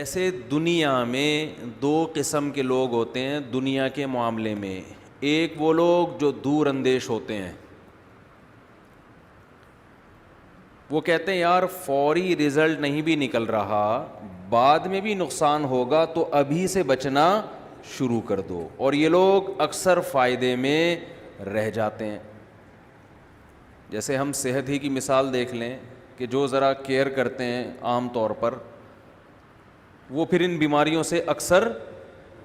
ایسے دنیا میں دو قسم کے لوگ ہوتے ہیں دنیا کے معاملے میں. ایک وہ لوگ جو دور اندیش ہوتے ہیں, وہ کہتے ہیں یار فوری رزلٹ نہیں بھی نکل رہا, بعد میں بھی نقصان ہوگا تو ابھی سے بچنا شروع کر دو. اور یہ لوگ اکثر فائدے میں رہ جاتے ہیں. جیسے ہم صحت ہی کی مثال دیکھ لیں کہ جو ذرا کیئر کرتے ہیں عام طور پر, وہ پھر ان بیماریوں سے اکثر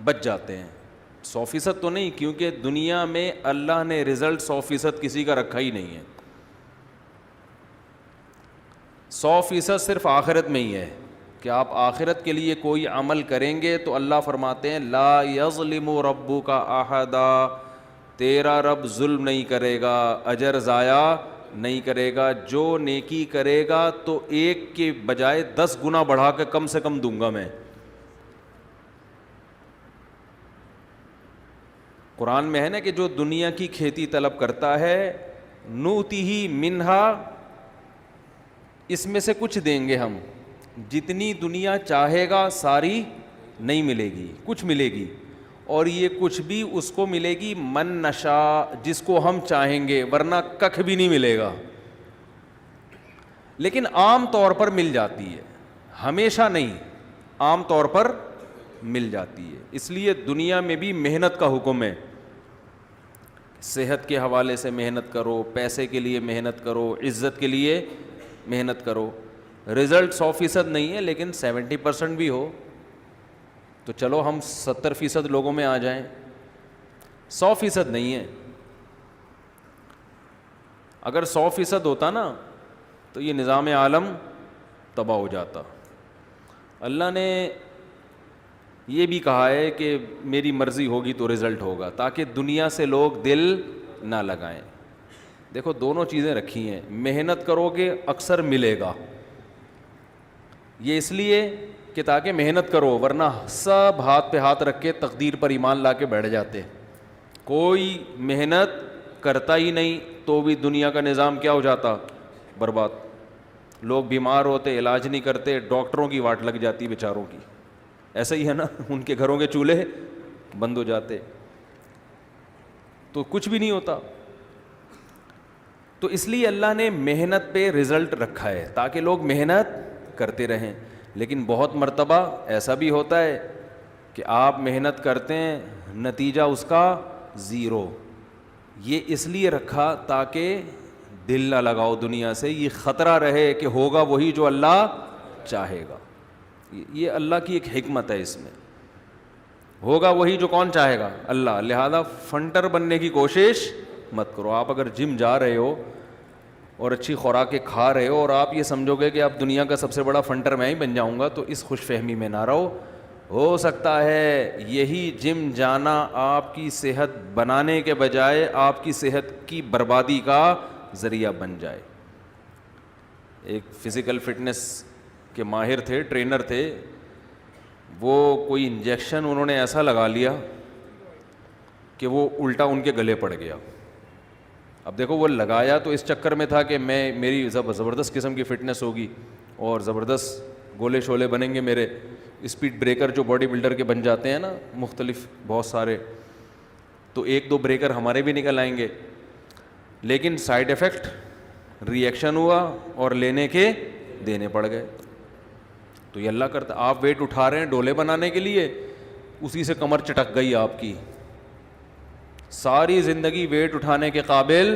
بچ جاتے ہیں. 100% تو نہیں, کیونکہ دنیا میں اللہ نے رزلٹ 100% کسی کا رکھا ہی نہیں ہے. 100% صرف آخرت میں ہی ہے کہ آپ آخرت کے لیے کوئی عمل کریں گے تو اللہ فرماتے ہیں لا یظلم ربک احدا, تیرا رب ظلم نہیں کرے گا, اجر ضائع نہیں کرے گا. جو نیکی کرے گا تو ایک کے بجائے 10 گنا بڑھا کے کم سے کم دوں گا میں. قرآن میں ہے نا کہ جو دنیا کی کھیتی طلب کرتا ہے نوتیہ منہا, اس میں سے کچھ دیں گے ہم. جتنی دنیا چاہے گا ساری نہیں ملے گی, کچھ ملے گی. اور یہ کچھ بھی اس کو ملے گی من نشاء, جس کو ہم چاہیں گے, ورنہ ککھ بھی نہیں ملے گا. لیکن عام طور پر مل جاتی ہے, ہمیشہ نہیں, عام طور پر مل جاتی ہے. اس لیے دنیا میں بھی محنت کا حکم ہے. صحت کے حوالے سے محنت کرو, پیسے کے لیے محنت کرو, عزت کے لیے محنت کرو. رزلٹ 100% نہیں ہے لیکن 70% بھی ہو تو چلو ہم 70% لوگوں میں آ جائیں. 100% نہیں ہے. اگر 100% ہوتا نا تو یہ نظام عالم تباہ ہو جاتا. اللہ نے یہ بھی کہا ہے کہ میری مرضی ہوگی تو رزلٹ ہوگا, تاکہ دنیا سے لوگ دل نہ لگائیں. دیکھو دونوں چیزیں رکھی ہیں, محنت کرو گے اکثر ملے گا, یہ اس لیے کہ تاکہ محنت کرو, ورنہ سب ہاتھ پہ ہاتھ رکھ کے تقدیر پر ایمان لا کے بیٹھ جاتے. کوئی محنت کرتا ہی نہیں تو بھی دنیا کا نظام کیا ہو جاتا, برباد. لوگ بیمار ہوتے, علاج نہیں کرتے, ڈاکٹروں کی واٹ لگ جاتی بیچاروں کی. ایسا ہی ہے نا, ان کے گھروں کے چولہے بند ہو جاتے تو کچھ بھی نہیں ہوتا. تو اس لیے اللہ نے محنت پہ رزلٹ رکھا ہے تاکہ لوگ محنت کرتے رہیں. لیکن بہت مرتبہ ایسا بھی ہوتا ہے کہ آپ محنت کرتے ہیں, نتیجہ اس کا زیرو. یہ اس لیے رکھا تاکہ دل نہ لگاؤ دنیا سے, یہ خطرہ رہے کہ ہوگا وہی جو اللہ چاہے گا. یہ اللہ کی ایک حکمت ہے, اس میں ہوگا وہی جو کون چاہے گا, اللہ. لہذا فنٹر بننے کی کوشش مت کرو. آپ اگر جم جا رہے ہو اور اچھی خوراکیں کھا رہے ہو اور آپ یہ سمجھو گے کہ آپ دنیا کا سب سے بڑا فنٹر میں ہی بن جاؤں گا, تو اس خوش فہمی میں نہ رہو. ہو سکتا ہے یہی جم جانا آپ کی صحت بنانے کے بجائے آپ کی صحت کی بربادی کا ذریعہ بن جائے. ایک فزیکل فٹنس کے ماہر تھے, ٹرینر تھے, وہ کوئی انجیکشن انہوں نے ایسا لگا لیا کہ وہ الٹا ان کے گلے پڑ گیا. اب دیکھو وہ لگایا تو اس چکر میں تھا کہ میری زبردست قسم کی فٹنس ہوگی اور زبردست گولے شولے بنیں گے میرے. اسپیڈ بریکر جو باڈی بلڈر کے بن جاتے ہیں نا مختلف بہت سارے, تو 1-2 بریکر ہمارے بھی نکل آئیں گے. لیکن سائیڈ ایفیکٹ, ری ایکشن ہوا اور لینے کے دینے پڑ گئے. تو یہ اللہ کرتا, آپ ویٹ اٹھا رہے ہیں ڈولے بنانے کے لیے, اسی سے کمر چٹک گئی آپ کی, ساری زندگی ویٹ اٹھانے کے قابل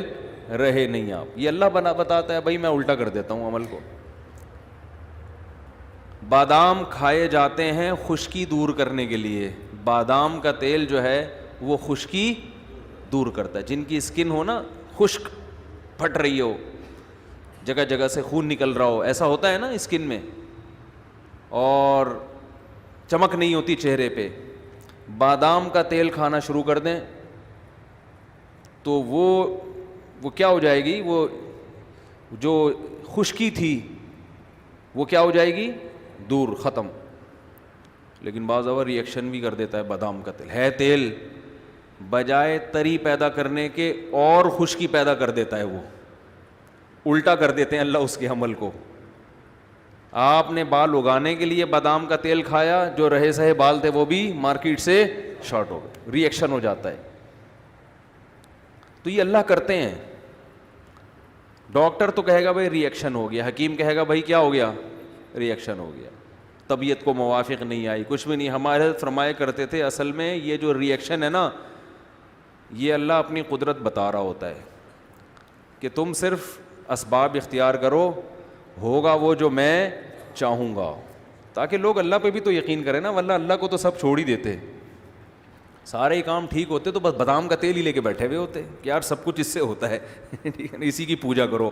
رہے نہیں آپ. یہ اللہ بتاتا ہے بھائی میں الٹا کر دیتا ہوں عمل کو. بادام کھائے جاتے ہیں خشکی دور کرنے کے لیے. بادام کا تیل جو ہے وہ خشکی دور کرتا ہے. جن کی اسکن ہو نا خشک, پھٹ رہی ہو, جگہ جگہ سے خون نکل رہا ہو, ایسا ہوتا ہے نا اسکن میں, اور چمک نہیں ہوتی چہرے پہ, بادام کا تیل کھانا شروع کر دیں تو وہ کیا ہو جائے گی, وہ جو خشکی تھی وہ کیا ہو جائے گی, دور, ختم. لیکن بعض اوقات ری ایکشن بھی کر دیتا ہے بادام کا تیل. ہے تیل, بجائے تری پیدا کرنے کے اور خشکی پیدا کر دیتا ہے. وہ الٹا کر دیتے ہیں اللہ اس کے عمل کو. آپ نے بال اگانے کے لیے بادام کا تیل کھایا, جو رہے سہے بال تھے وہ بھی مارکیٹ سے شارٹ ہو گئے, ری ایکشن ہو جاتا ہے. تو یہ اللہ کرتے ہیں. ڈاکٹر تو کہے گا بھائی ری ایکشن ہو گیا, حکیم کہے گا بھائی کیا ہو گیا, ری ایکشن ہو گیا, طبیعت کو موافق نہیں آئی, کچھ بھی نہیں. ہمارے فرمایا کرتے تھے اصل میں یہ جو ری ایکشن ہے نا, یہ اللہ اپنی قدرت بتا رہا ہوتا ہے کہ تم صرف اسباب اختیار کرو, ہوگا وہ جو میں چاہوں گا, تاکہ لوگ اللہ پہ بھی تو یقین کریں نا, ورنہ اللہ کو تو سب چھوڑ ہی دیتے, سارے ہی کام ٹھیک ہوتے تو بس بادام کا تیل ہی لے کے بیٹھے ہوئے ہوتے کہ یار سب کچھ اس سے ہوتا ہے, اسی کی پوجا کرو.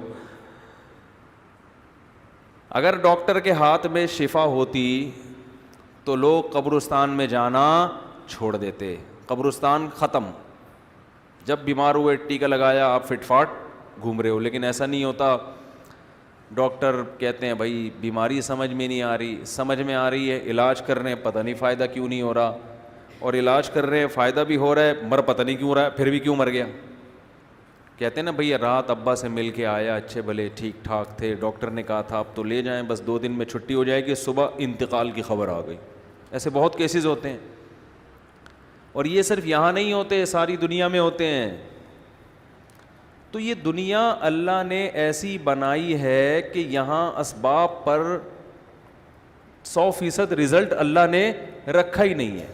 اگر ڈاکٹر کے ہاتھ میں شفا ہوتی تو لوگ قبرستان میں جانا چھوڑ دیتے, قبرستان ختم, جب بیمار ہوئے ٹیکا لگایا آپ فٹ فاٹ گھوم رہے ہو. لیکن ایسا نہیں ہوتا. ڈاکٹر کہتے ہیں بھائی بیماری سمجھ میں نہیں آ رہی, سمجھ میں آ رہی ہے, علاج کر رہے ہیں, پتہ نہیں فائدہ کیوں نہیں ہو رہا, اور علاج کر رہے ہیں فائدہ بھی ہو رہا ہے, مر پتہ نہیں کیوں رہا ہے, پھر بھی کیوں مر گیا. کہتے ہیں نا بھئی رات ابا سے مل کے آیا, اچھے بھلے ٹھیک ٹھاک تھے, ڈاکٹر نے کہا تھا اب تو لے جائیں, بس 2 دن میں چھٹی ہو جائے گی, صبح انتقال کی خبر آ گئی. ایسے بہت کیسز ہوتے ہیں, اور یہ صرف یہاں نہیں ہوتے, ساری دنیا میں ہوتے ہیں. تو یہ دنیا اللہ نے ایسی بنائی ہے کہ یہاں اسباب پر 100% رزلٹ اللہ نے رکھا ہی نہیں ہے.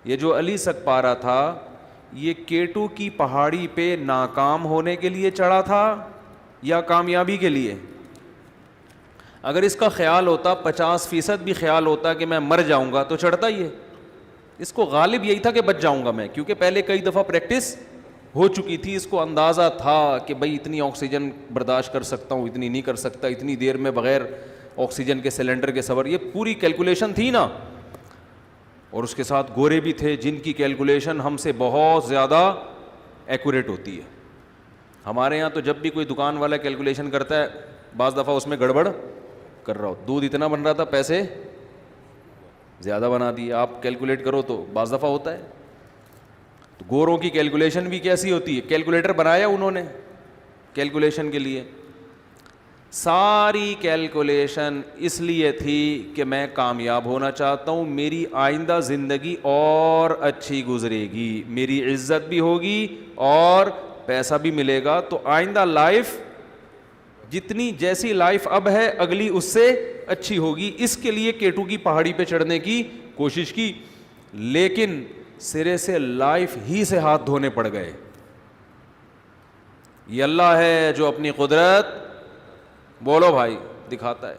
یہ جو علی سکپارہ تھا, یہ کیٹو کی پہاڑی پہ ناکام ہونے کے لیے چڑھا تھا یا کامیابی کے لیے؟ اگر اس کا خیال ہوتا, 50% بھی خیال ہوتا کہ میں مر جاؤں گا, تو چڑھتا ہی ہے. اس کو غالب یہی تھا کہ بچ جاؤں گا میں, کیونکہ پہلے کئی دفعہ پریکٹس ہو چکی تھی, اس کو اندازہ تھا کہ بھئی اتنی آکسیجن برداشت کر سکتا ہوں, اتنی نہیں کر سکتا, اتنی دیر میں بغیر آکسیجن کے سلنڈر کے سفر, یہ پوری کیلکولیشن تھی نا. اور اس کے ساتھ گورے بھی تھے جن کی کیلکولیشن ہم سے بہت زیادہ ایکوریٹ ہوتی ہے. ہمارے یہاں تو جب بھی کوئی دکان والا کیلکولیشن کرتا ہے, بعض دفعہ اس میں گڑبڑ کر رہا ہو, دودھ اتنا بن رہا تھا, پیسے زیادہ بنا دیے, آپ کیلکولیٹ کرو تو بعض دفعہ ہوتا ہے. تو گوروں کی کیلکولیشن بھی کیسی ہوتی ہے, کیلکولیٹر بنایا انہوں نے کیلکولیشن کے لیے. ساری کیلکولیشن اس لیے تھی کہ میں کامیاب ہونا چاہتا ہوں, میری آئندہ زندگی اور اچھی گزرے گی, میری عزت بھی ہوگی اور پیسہ بھی ملے گا, تو آئندہ لائف جتنی جیسی لائف اب ہے اگلی اس سے اچھی ہوگی. اس کے لیے کیٹو کی پہاڑی پہ چڑھنے کی کوشش کی, لیکن سرے سے لائف ہی سے ہاتھ دھونے پڑ گئے. یہ اللہ ہے جو اپنی قدرت بولو بھائی دکھاتا ہے.